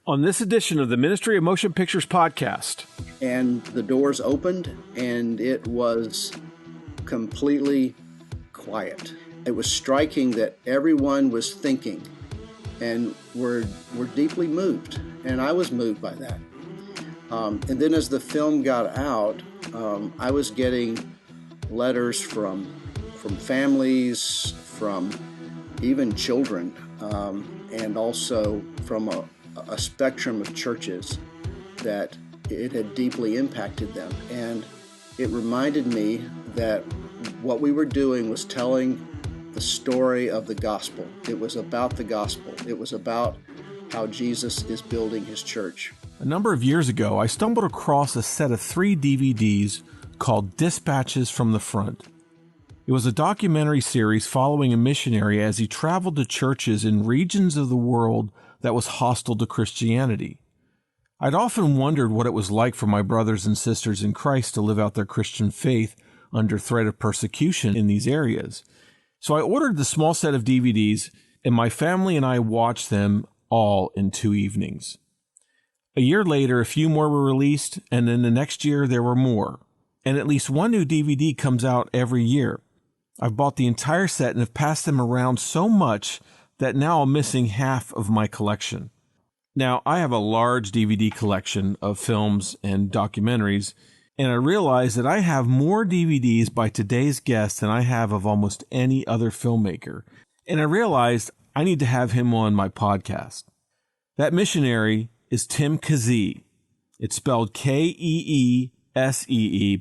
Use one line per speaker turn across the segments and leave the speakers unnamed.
On this edition of the Ministry of Motion Pictures podcast.
And the doors opened, and it was completely quiet. It was striking that everyone was thinking and were deeply moved, and I was moved by that. And then as the film got out, I was getting letters from families, from even children, and also from a spectrum of churches that it had deeply impacted them. And it reminded me that what we were doing was telling the story of the gospel. It was about the gospel. It was about how Jesus is building his church.
A number of years ago, I stumbled across a set of 3 DVDs called Dispatches from the Front. It was a documentary series following a missionary as he traveled to churches in regions of the world that was hostile to Christianity. I'd often wondered what it was like for my brothers and sisters in Christ to live out their Christian faith under threat of persecution in these areas. So I ordered the small set of DVDs, and my family and I watched them all in 2 evenings. A year later, a few more were released, and then the next year there were more. And at least one new DVD comes out every year. I've bought the entire set and have passed them around so much that now I'm missing half of my collection. Now, I have a large DVD collection of films and documentaries, and I realize that I have more DVDs by today's guest than I have of almost any other filmmaker. And I realized I need to have him on my podcast. That missionary is Tim Keesee. It's spelled Keesee,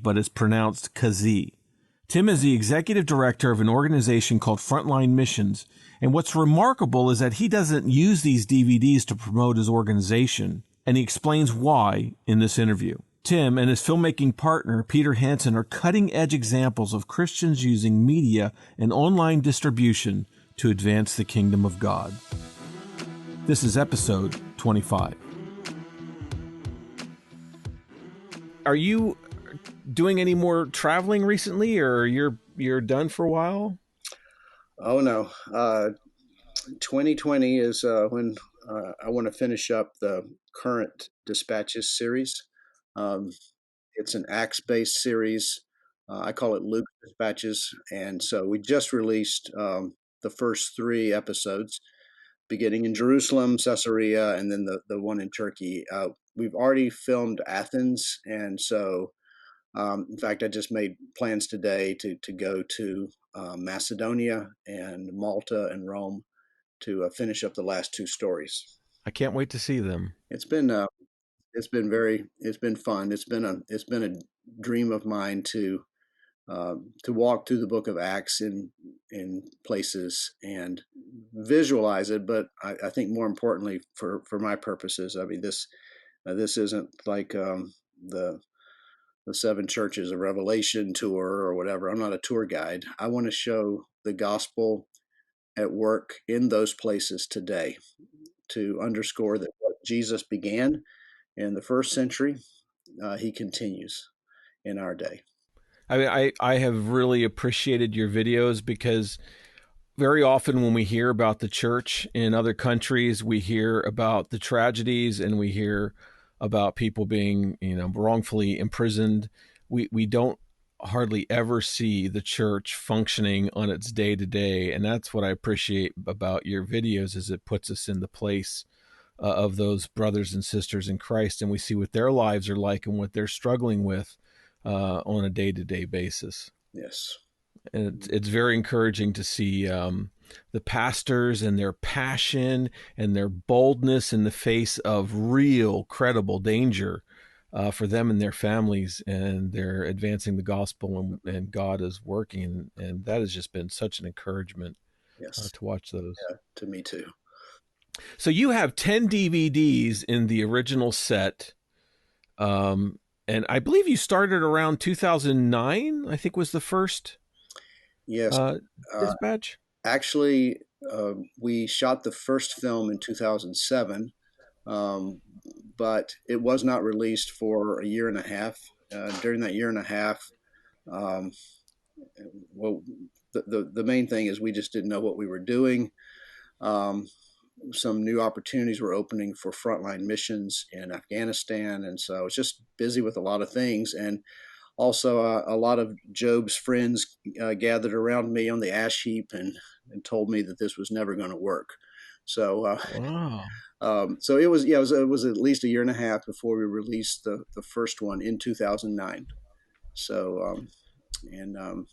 but it's pronounced Keesee. Tim is the executive director of an organization called Frontline Missions, and what's remarkable is that he doesn't use these DVDs to promote his organization, and he explains why in this interview. Tim and his filmmaking partner, Peter Hansen, are cutting-edge examples of Christians using media and online distribution to advance the kingdom of God. This is episode 25. Are you doing any more traveling recently, or you're done for a while?
Oh no, 2020 is when I want to finish up the current Dispatches series. It's an Acts-based series. I call it Luke Dispatches, and so we just released the first 3 episodes, beginning in Jerusalem, Caesarea, and then the one in Turkey. We've already filmed Athens, and so in fact, I just made plans today to go to Macedonia and Malta and Rome to finish up the last 2 stories.
I can't wait to see them.
It's been fun. It's been a dream of mine to walk through the book of Acts in places and visualize it. But I think more importantly for my purposes, I mean this isn't like the 7 churches of Revelation tour or whatever. I'm not a tour guide. I want to show the gospel at work in those places today to underscore that what Jesus began in the first century, he continues in our day.
I mean, I have really appreciated your videos because very often when we hear about the church in other countries, we hear about the tragedies and we hear about people being, wrongfully imprisoned. We don't hardly ever see the church functioning on its day to day. And that's what I appreciate about your videos is it puts us in the place of those brothers and sisters in Christ. And we see what their lives are like and what they're struggling with on a day to day basis.
Yes.
And it's very encouraging to see the pastors and their passion and their boldness in the face of real, credible danger for them and their families, and they're advancing the gospel, and God is working, and that has just been such an encouragement.
Yes.
To watch those.
Yeah, to me too.
So you have 10 DVDs in the original set, and I believe you started around 2009, I think was the first
Yes.
Dispatch.
Actually, we shot the first film in 2007, but it was not released for a year and a half. During that year and a half, well, the main thing is we just didn't know what we were doing. some new opportunities were opening for frontline missions in Afghanistan. And so I was just busy with a lot of things. And also, a lot of Job's friends gathered around me on the ash heap and told me that this was never going to work. So,
Wow.
so it was, yeah, it was at least a year and a half before we released the first one in 2009. So, and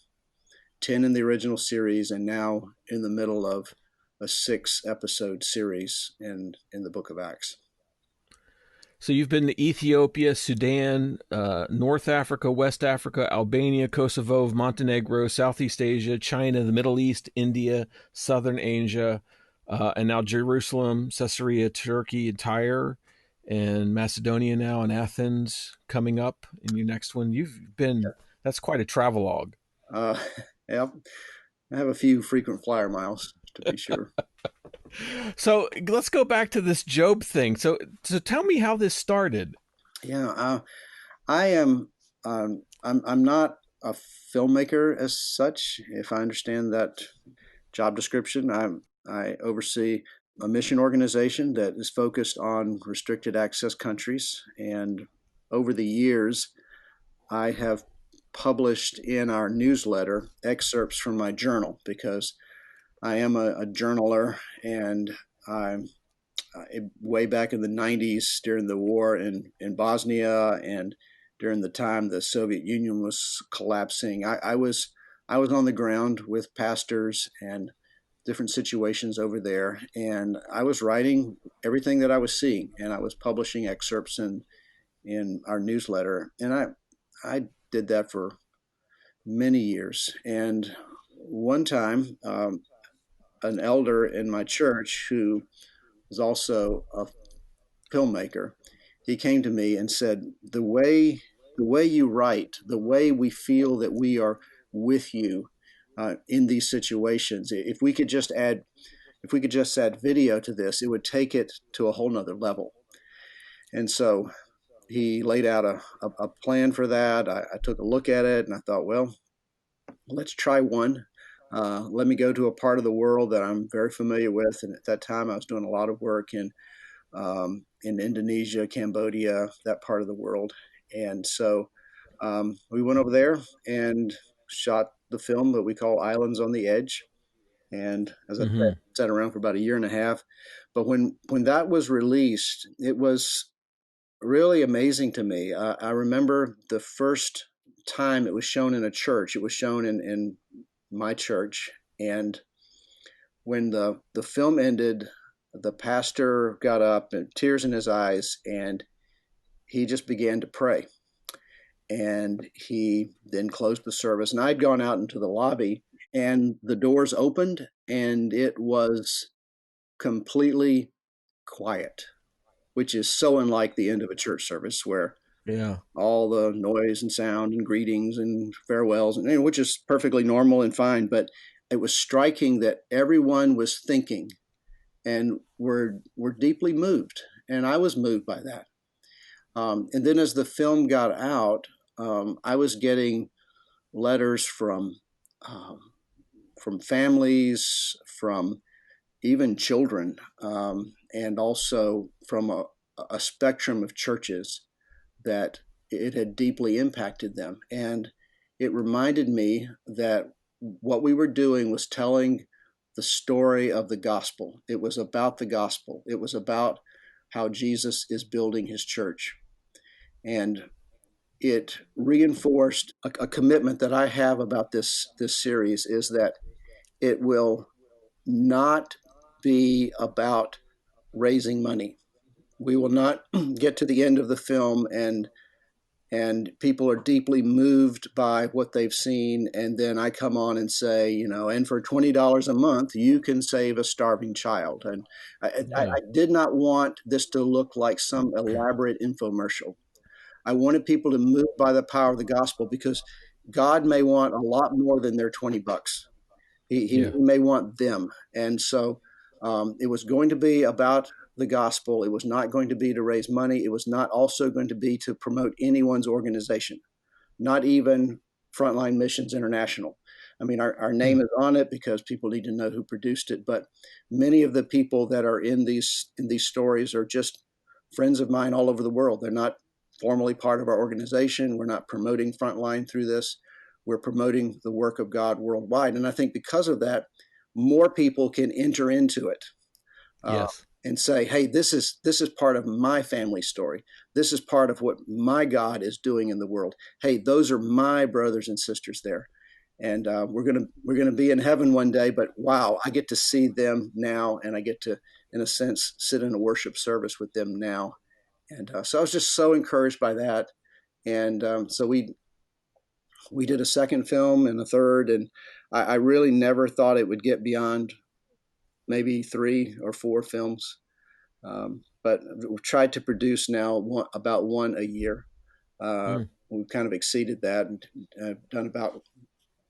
10 in the original series, and now in the middle of a 6-episode series in the Book of Acts.
So you've been to Ethiopia, Sudan, North Africa, West Africa, Albania, Kosovo, Montenegro, Southeast Asia, China, the Middle East, India, Southern Asia, and now Jerusalem, Caesarea, Turkey, and Tyre, and Macedonia now, and Athens coming up in your next one. You've been, that's quite a travelogue.
Uh, yeah, I have a few frequent flyer miles, to be sure.
So let's go back to this Job thing. So tell me how this started.
Yeah, I am. I'm not a filmmaker as such. If I understand that job description, I oversee a mission organization that is focused on restricted access countries. And over the years, I have published in our newsletter excerpts from my journal because I am a journaler, and I'm way back in the 90s during the war in Bosnia and during the time the Soviet Union was collapsing. I was on the ground with pastors and different situations over there, and I was writing everything that I was seeing, and I was publishing excerpts in our newsletter, and I did that for many years. And one time, an elder in my church who was also a filmmaker, he came to me and said, the way you write, the way we feel that we are with you in these situations, if we could just add video to this, it would take it to a whole nother level. And so he laid out a plan for that. I took a look at it and I thought, well, let's try one. Let me go to a part of the world that I'm very familiar with. And at that time, I was doing a lot of work in Indonesia, Cambodia, that part of the world. And so we went over there and shot the film that we call Islands on the Edge. And as I said, sat around for about a year and a half. But when that was released, it was really amazing to me. I remember the first time it was shown in a church. It was shown in my church. And when the film ended, the pastor got up and tears in his eyes, and he just began to pray. And he then closed the service. And I'd gone out into the lobby, and the doors opened, and it was completely quiet, which is so unlike the end of a church service where all the noise and sound and greetings and farewells, and which is perfectly normal and fine. But it was striking that everyone was thinking and were deeply moved, and I was moved by that. And then as the film got out, I was getting letters from families, from even children, and also from a spectrum of churches that it had deeply impacted them. And it reminded me that what we were doing was telling the story of the gospel. It was about the gospel. It was about how Jesus is building his church. And it reinforced a commitment that I have about this series, is that it will not be about raising money. We will not get to the end of the film and people are deeply moved by what they've seen, and then I come on and say, and for $20 a month, you can save a starving child. And I did not want this to look like some elaborate infomercial. I wanted people to move by the power of the gospel, because God may want a lot more than their $20. He may want them. And so it was going to be about the gospel. It was not going to be to raise money. It was not also going to be to promote anyone's organization, not even Frontline Missions International. I mean, our
Hmm.
name is on it because people need to know who produced it. But many of the people that are in these stories are just friends of mine all over the world. They're not formally part of our organization. We're not promoting Frontline through this. We're promoting the work of God worldwide. And I think because of that, more people can enter into it, uh,
Yes.
and say, "Hey, this is part of my family story. This is part of what my God is doing in the world. Hey, those are my brothers and sisters there, and we're gonna be in heaven one day. But wow, I get to see them now, and I get to, in a sense, sit in a worship service with them now." And so I was just so encouraged by that. And so we did a second film and a third, and I really never thought it would get beyond maybe 3 or 4 films. But we've tried to produce now about one a year.
Hmm.
We've kind of exceeded that, and done about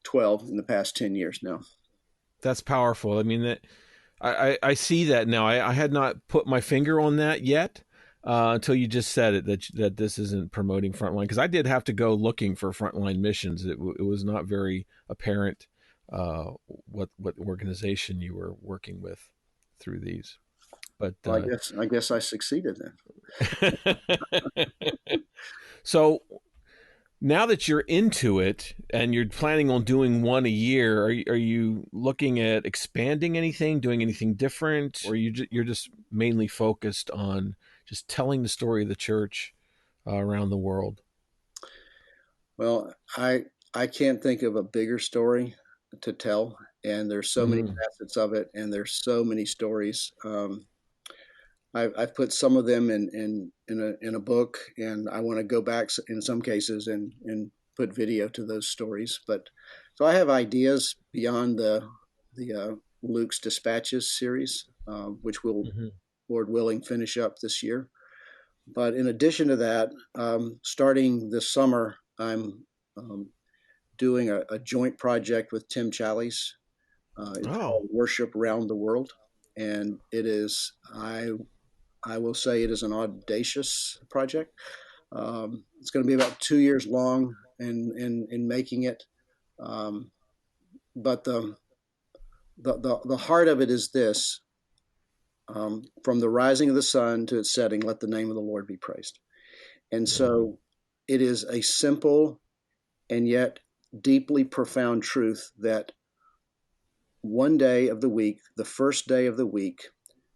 12 in the past 10 years now.
That's powerful. I mean, that I see that now. I had not put my finger on that yet until you just said it, that this isn't promoting Frontline, because I did have to go looking for Frontline missions. It was not very apparent what organization you were working with through these. But
Well, I guess I succeeded then.
so now that you're into it and you're planning on doing one a year, are you looking at expanding anything, doing anything different, or you're just mainly focused on just telling the story of the church around the world?
Well, I can't think of a bigger story to tell, and there's so many
Mm.
facets of it, and there's so many stories. I've put some of them in a book, and I want to go back in some cases and put video to those stories. But so I have ideas beyond the Luke's Dispatches series, which will,
Hmm.
Lord willing, finish up this year. But in addition to that, starting this summer, I'm doing a joint project with Tim Challies. It's
Oh.
called Worship Round the World, and it is I will say it is an audacious project. It's going to be about 2 years long in making it, um, but the heart of it is this: from the rising of the sun to its setting, let the name of the Lord be praised. And
Wow.
so it is a simple and yet deeply profound truth that one day of the week, the first day of the week,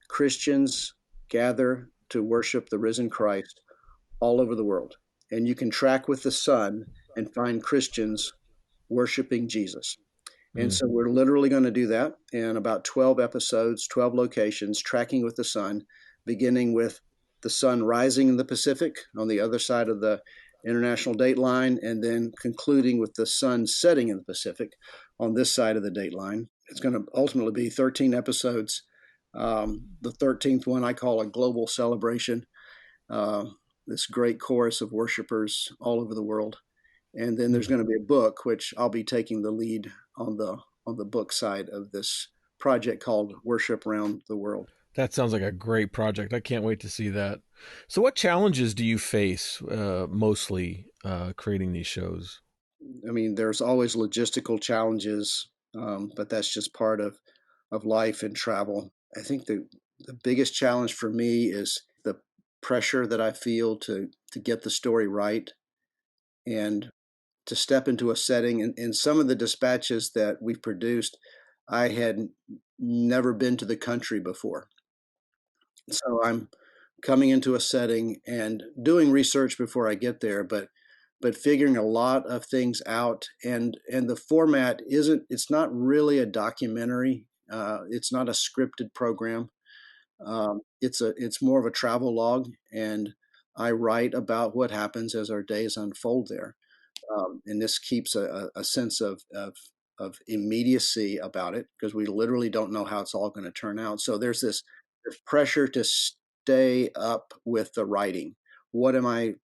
Christians gather to worship the risen Christ all over the world. And you can track with the sun and find Christians worshiping Jesus. And
Mm.
so we're literally going to do that in about 12 episodes, 12 locations, tracking with the sun, beginning with the sun rising in the Pacific on the other side of the international date line, and then concluding with the sun setting in the Pacific on this side of the date line. It's going to ultimately be 13 episodes. The 13th one I call a global celebration. Uh, this great chorus of worshipers all over the world. And then there's
Mm.
going to be a book, which I'll be taking the lead on the book side of this project called Worship Around the World.
That sounds like a great project. I can't wait to see that. So, what challenges do you face mostly creating these shows?
I mean, there's always logistical challenges, but that's just part of life and travel. I think the biggest challenge for me is the pressure that I feel to get the story right and to step into a setting. In some of the dispatches that we've produced, I had never been to the country before. So I'm coming into a setting and doing research before I get there, but figuring a lot of things out. And the format isn't, it's not really a documentary. It's not a scripted program. It's more of a travel log, and I write about what happens as our days unfold there. And this keeps a sense of immediacy about it because we literally don't know how it's all going to turn out. So there's pressure to stay up with the writing. What am I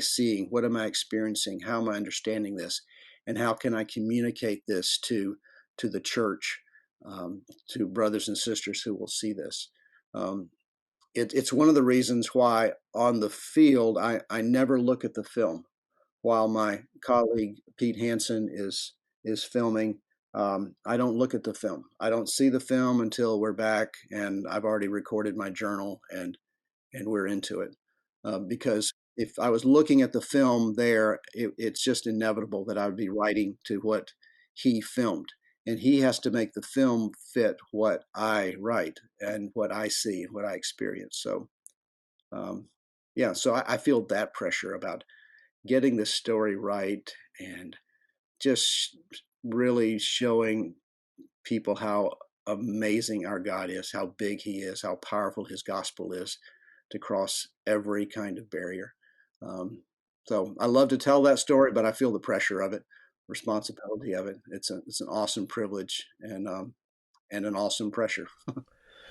seeing? What am I experiencing? How am I understanding this? And how can I communicate this to the church, to brothers and sisters who will see this? Um, it's one of the reasons why on the field I never look at the film while my colleague Pete Hansen is filming. I don't look at the film. I don't see the film until we're back and I've already recorded my journal and we're into it. Because if I was looking at the film there, it's just inevitable that I would be writing to what he filmed. And he has to make the film fit what I write and what I see and what I experience. So, um, yeah, so I feel that pressure about getting the story right and just really showing people how amazing our God is, how big He is, how powerful His gospel is to cross every kind of barrier. Um, so I love to tell that story, but I feel the pressure of it, responsibility of it. It's an awesome privilege and an awesome pressure.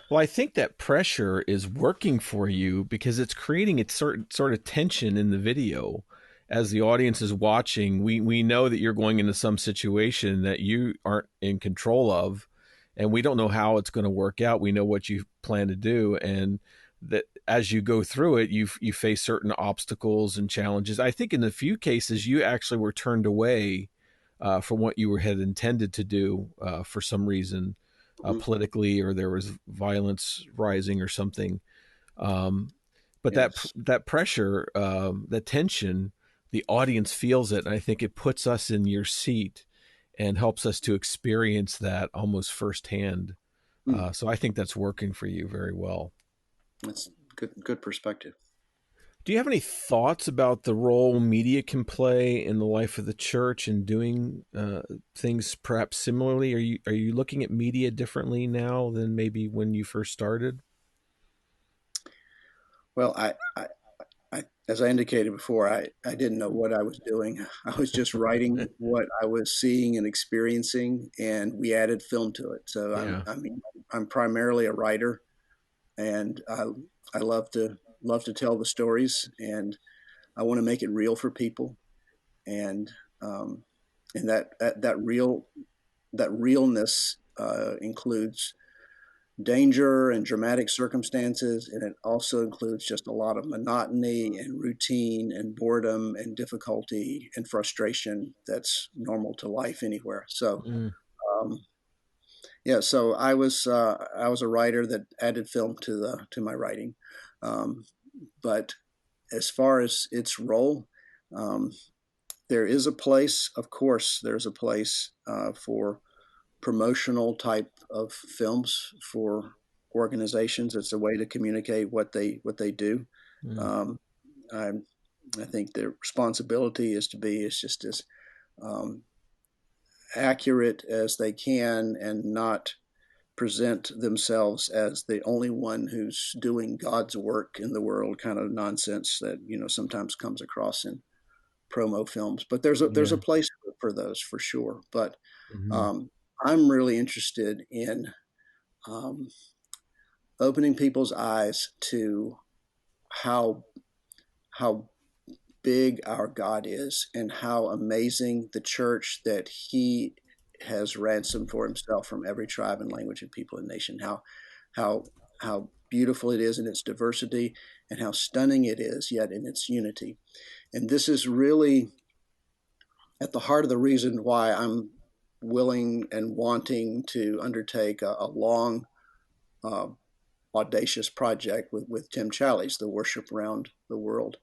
Well, I think that pressure is working for you because it's creating a certain sort of tension in the video as the audience is watching. We know that you're going into some situation that you aren't in control of, and we don't know how it's going to work out. We know what you plan to do, and that as you go through it, you face certain obstacles and challenges. I think in a few cases you actually were turned away from what you had intended to do for some reason,
Mhm.
politically, or there was violence rising or something. Um, but
Yes.
that pressure, that tension, the audience feels it, and I think it puts us in your seat and helps us to experience that almost firsthand.
Mm.
So I think that's working for you very well.
That's good perspective.
Do you have any thoughts about the role media can play in the life of the church and doing things perhaps similarly? Are you looking at media differently now than maybe when you first started?
Well, as I indicated before, I didn't know what I was doing. I was just writing what I was seeing and experiencing, and we added film to it. So
Yeah.
I mean, I'm primarily a writer, and I love to tell the stories, and I want to make it real for people, and um, and that realness includes danger and dramatic circumstances, and it also includes just a lot of monotony and routine and boredom and difficulty and frustration that's normal to life anywhere. So,
Mm,
um, yeah, so I was a writer that added film to my writing, um, but as far as its role, um, there is a place. Of course, there's a place for promotional type of films for organizations. It's a way to communicate what they do.
mm,
Um, I I think their responsibility is just as um, accurate as they can and not present themselves as the only one who's doing God's work in the world kind of nonsense that sometimes comes across in promo films. But there's a
yeah.
place for those for sure. But
Hmm.
um, I'm really interested in um, opening people's eyes to how how big our God is and how amazing the church that He has ransomed for Himself from every tribe and language and people and nation. How how beautiful it is in its diversity and how stunning it is yet in its unity. And this is really at the heart of the reason why I'm willing and wanting to undertake a long uh, audacious project with Tim Challies, the Worship Around the World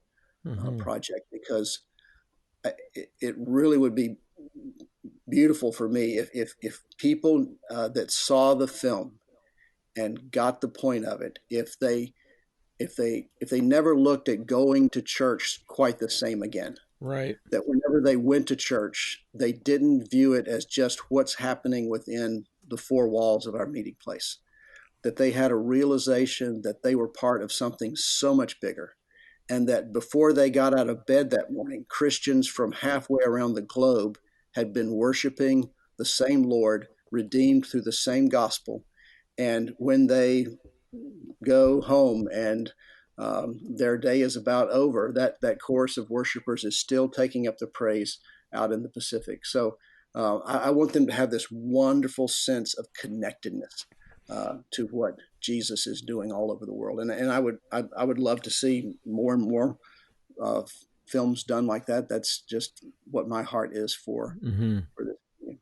Hmm.
project, because it really would be beautiful for me if people that saw the film and got the point of it, if they never looked at going to church quite the same again,
Right.
that whenever they went to church, they didn't view it as just what's happening within the four walls of our meeting place, that they had a realization that they were part of something so much bigger, and that before they got out of bed that morning, Christians from halfway around the globe had been worshiping the same Lord, redeemed through the same gospel. And when they go home and their day is about over, that chorus of worshipers is still taking up the praise out in the Pacific. So I want them to have this wonderful sense of connectedness to what Jesus is doing all over the world. And I would love to see more and more uh, films done like that. That's just what my heart is
Hmm.
for this.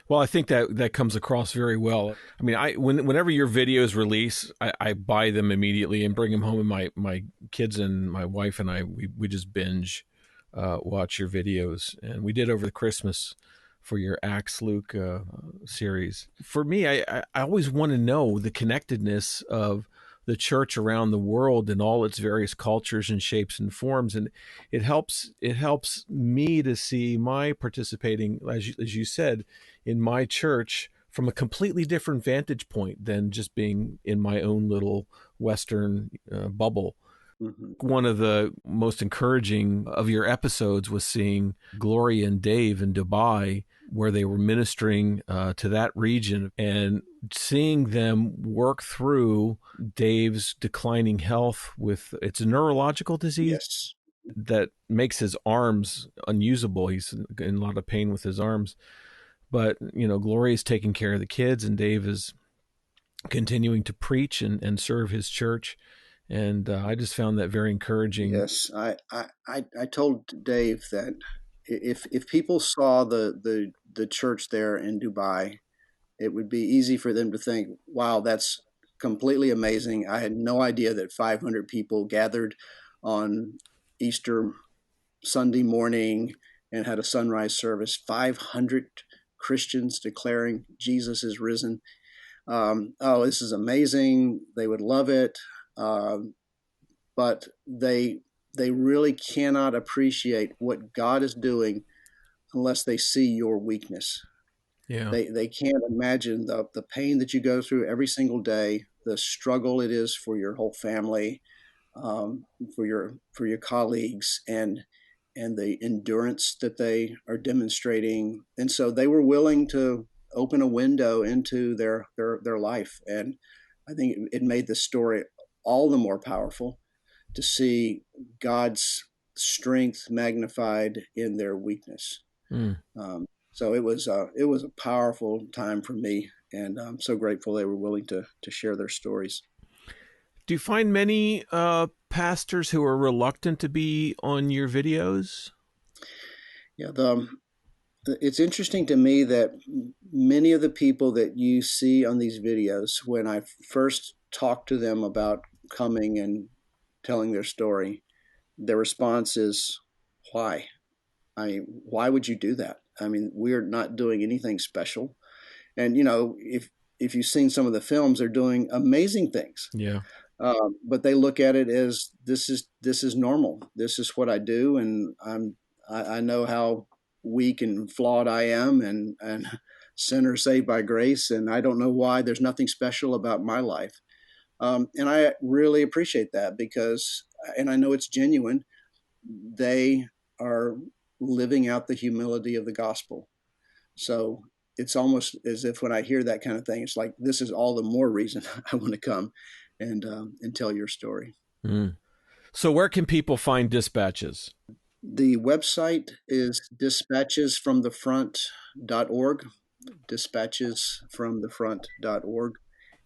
Well, I think that comes across very well. I mean, whenever your videos release, I buy them immediately and bring them home, and my kids and my wife and we just binge watch your videos, and we did over the Christmas for your Acts Luke series. For me, I always want to know the connectedness of the church around the world and all its various cultures and shapes and forms, and it helps me to see my participating, as you said, in my church from a completely different vantage point than just being in my own little Western bubble.
Mm-hmm.
One of the most encouraging of your episodes was seeing Gloria and Dave in Dubai, where they were ministering to that region, and seeing them work through Dave's declining health with it's a neurological disease
Yes.
that makes his arms unusable. He's in a lot of pain with his arms. But, Gloria's taking care of the kids, and Dave is continuing to preach and serve his church. And I just found that very encouraging.
Yes, I told Dave that if people saw the church there in Dubai, it would be easy for them to think, "Wow, that's completely amazing." I had no idea that 500 people gathered on Easter Sunday morning and had a sunrise service. 500 Christians declaring Jesus is risen. Oh, this is amazing. They would love it. But they really cannot appreciate what God is doing unless they see your weakness.
Yeah.
They can't imagine the pain that you go through every single day, the struggle it is for your whole family, for your colleagues, and the endurance that they are demonstrating. And so they were willing to open a window into their life. And I think it made the story all the more powerful to see God's strength magnified in their weakness.
Mm.
So it was a powerful time for me, and I'm so grateful they were willing to share their stories.
Do you find many pastors who are reluctant to be on your videos?
Yeah, it's interesting to me that many of the people that you see on these videos, when I first talked to them about coming and telling their story, their response is, "Why? Why would you do that? I mean, we're not doing anything special." And if you've seen some of the films, they're doing amazing things.
Yeah.
But they look at it as this is normal. This is what I do, and I know how weak and flawed I am, and sinner saved by grace, and I don't know why. There's nothing special about my life, and I really appreciate that and I know it's genuine. They are living out the humility of the gospel. So it's almost as if when I hear that kind of thing, it's like this is all the more reason I want to come and tell your story.
Mm. So where can people find Dispatches?
The website is dispatchesfromthefront.org, dispatchesfromthefront.org,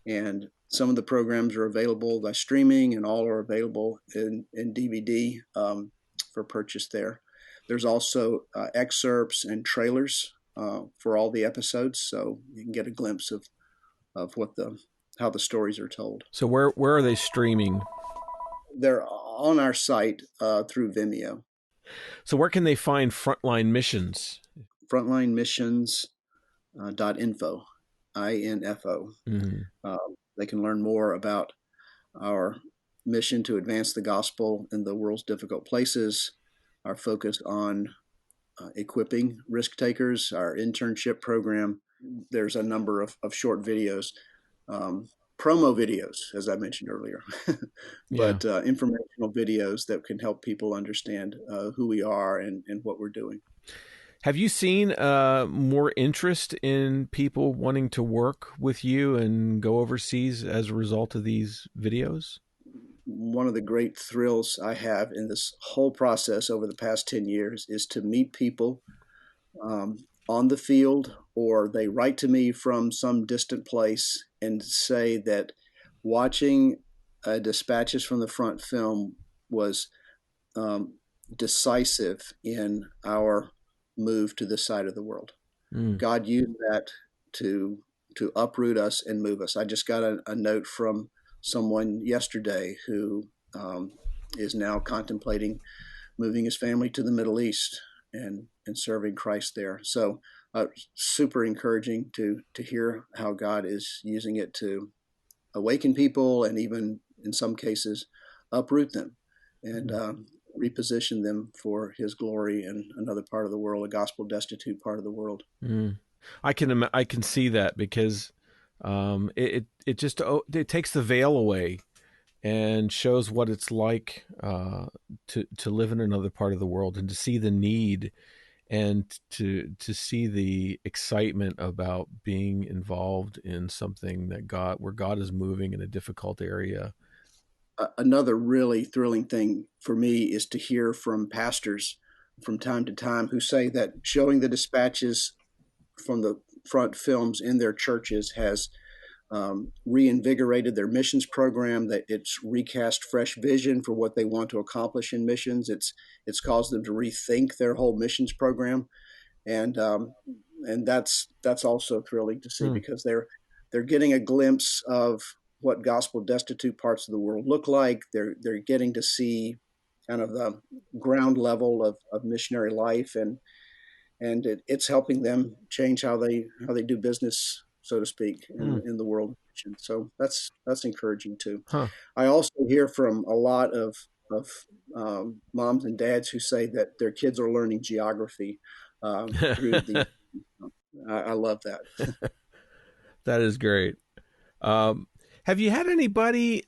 and some of the programs are available by streaming, and all are available in DVD for purchase there. There's also excerpts and trailers for all the episodes, so you can get a glimpse of how the stories are told.
So where are they streaming?
They're on our site through Vimeo.
So where can they find Frontline Missions?
Frontlinemissions.info, INFO.
Mm-hmm.
They can learn more about our mission to advance the gospel in the world's difficult places, our focus on equipping risk takers, our internship program. There's a number of short videos, promo videos, as I mentioned earlier, but informational videos that can help people understand who we are and what we're doing.
Have you seen more interest in people wanting to work with you and go overseas as a result of these videos?
One of the great thrills I have in this whole process over the past 10 years is to meet people on the field, or they write to me from some distant place and say that watching Dispatches from the Front film was decisive in our move to this side of the world.
Mm.
God used that to uproot us and move us. I just got a note from someone yesterday who is now contemplating moving his family to the Middle East and serving Christ there. So super encouraging to hear how God is using it to awaken people and even in some cases uproot them and reposition them for His glory in another part of the world, a gospel destitute part of the world.
Mm. I can see that because it just it takes the veil away and shows what it's like to live in another part of the world and to see the need and to see the excitement about being involved in something that where God is moving in a difficult area.
Another really thrilling thing for me is to hear from pastors from time to time who say that showing the dispatches from the front films in their churches has reinvigorated their missions program, that it's recast fresh vision for what they want to accomplish in missions. It's caused them to rethink their whole missions program, and that's also thrilling to see
Hmm.
because they're getting a glimpse of what gospel destitute parts of the world look like. They're getting to see kind of the ground level of missionary life, and it's helping them change how they do business, so to speak,
Hmm.
in the world. So that's encouraging too.
Huh.
I also hear from a lot of moms and dads who say that their kids are learning geography through the. I love that.
That is great. Um, have you had anybody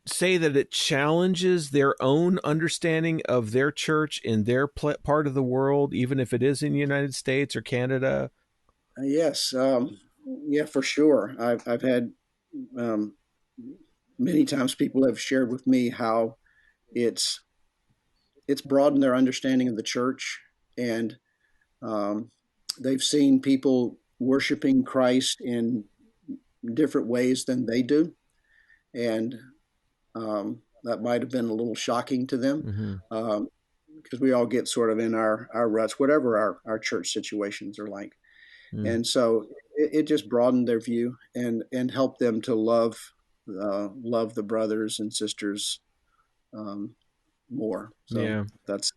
say that it challenges their own understanding of their church in their part of the world, even if it is in the United States or Canada?
Yes, yeah, for sure. I've had um, many times people have shared with me how it's it's broadened their understanding of the church, and um, they've seen people worshiping Christ in different ways than they do, and that might have been a little shocking to them.
Mm-hmm.
Um, because we all get sort of in our ruts, whatever our church situations are like.
Mm.
And so it just broadened their view and helped them to love the brothers and sisters um, more. So
Yeah.
that's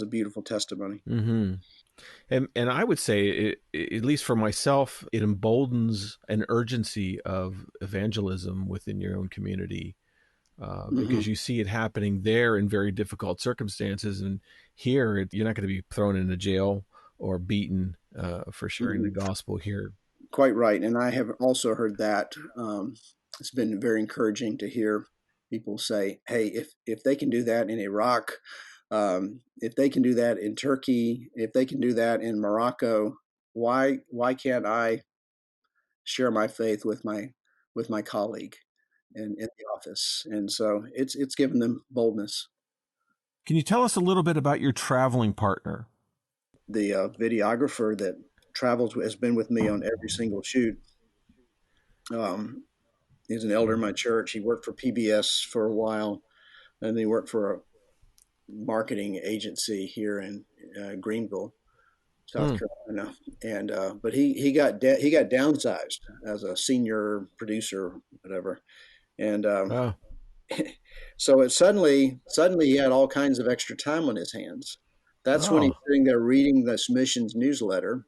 a beautiful testimony.
Mm-hmm. And I would say, at least for myself, it emboldens an urgency of evangelism within your own community
Mm-hmm.
because you see it happening there in very difficult circumstances, and here you're not going to be thrown into jail or beaten for sharing the
Mm-hmm.
gospel here.
Quite right. And I have also heard that it's been very encouraging to hear people say, "Hey, if they can do that in Iraq, if they can do that in Turkey, if they can do that in Morocco, why can't I share my faith with my colleague in the office?" And so it's given them boldness.
Can you tell us a little bit about your traveling partner?
The videographer that travels has been with me on every single shoot. Um, he's an elder in my church. He worked for PBS for a while, and he worked for a marketing agency here in Greenville, South
Hmm.
Carolina. And but he got downsized as a senior producer, whatever. And
Oh.
so it suddenly he had all kinds of extra time on his hands. That's when he's
Oh.
sitting there reading this missions newsletter,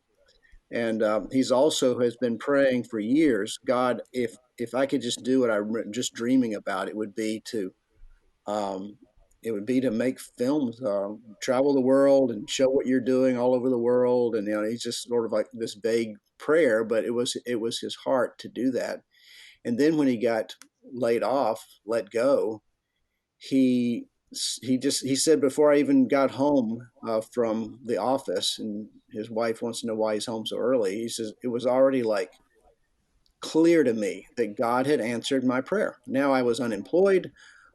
and he's also has been praying for years. God, if I could just do what I'm just dreaming about, um, it would be to make films, travel the world and show what you're doing all over the world. And he's just sort of like this vague prayer, but it was his heart to do that. And then when he got laid off, let go, he he said before I even got home from the office, and his wife wants to know why he's home so early. He says it was already like clear to me that God had answered my prayer. Now I was unemployed.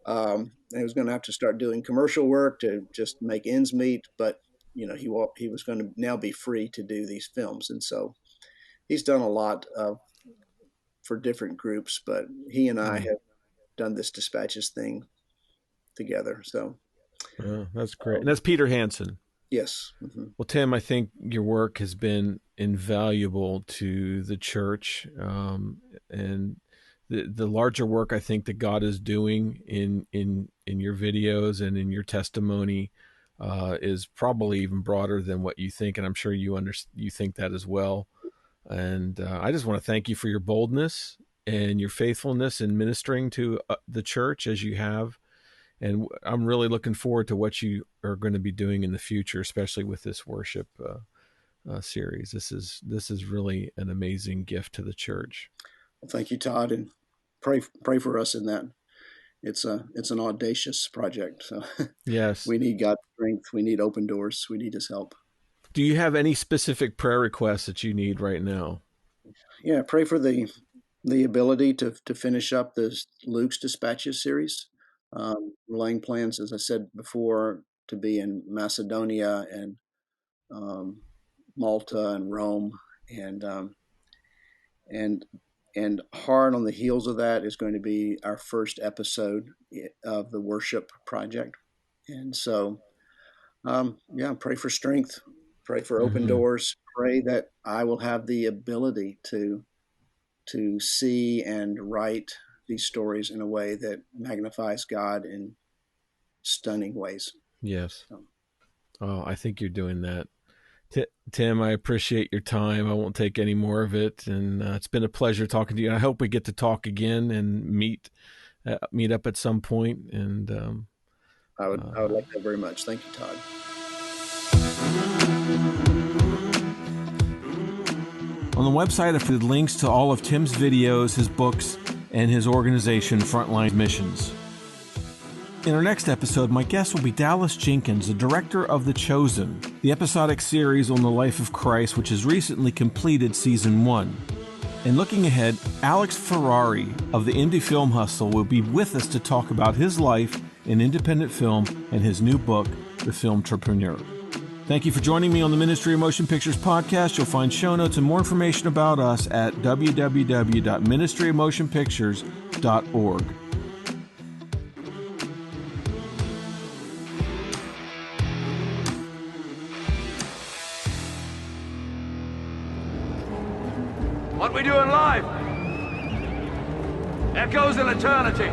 I was going to have to start doing commercial work to just make ends meet, but he was going to now be free to do these films, and so he's done a lot for different groups. But he and I
Hmm.
have done this dispatches thing together. So
Oh, that's great. And
um,
that's Peter Hansen.
Yes. Mm-hmm.
Well, Tim, I think your work has been invaluable to the church, and the larger work I think that God is doing in your videos and in your testimony is probably even broader than what you think, and I'm sure you think that as well. And I just want to thank you for your boldness and your faithfulness in ministering to the church as you have. And I'm really looking forward to what you are going to be doing in the future, especially with this worship series. This is really an amazing gift to the church.
Well, thank you, Todd, and pray for us in that. It's an audacious project. So
Yes.
we need God's strength. We need open doors. We need His help.
Do you have any specific prayer requests that you need right now?
Yeah, pray for the ability to finish up the Luke's Dispatches series. We're laying plans, as I said before, to be in Macedonia and Malta and Rome, and and and hard on the heels of that is going to be our first episode of the worship project. And so, yeah, pray for strength, pray for open doors, pray that I will have the ability to see and write these stories in a way that magnifies God in stunning ways.
Yes.
So,
Oh, I think you're doing that. Tim, I appreciate your time. I won't take any more of it, and it's been a pleasure talking to you. I hope we get to talk again and meet up at some point. And
I would like that very much. Thank you, Todd.
On the website, I've put links to all of Tim's videos, his books, and his organization, Frontline Missions. In our next episode, my guest will be Dallas Jenkins, the director of The Chosen, the episodic series on the life of Christ, which has recently completed season 1. And looking ahead, Alex Ferrari of the Indie Film Hustle will be with us to talk about his life in independent film and his new book, The Filmtrepreneur. Thank you for joining me on the Ministry of Motion Pictures podcast. You'll find show notes and more information about us at www.ministryofmotionpictures.org.
What we do in life echoes in eternity.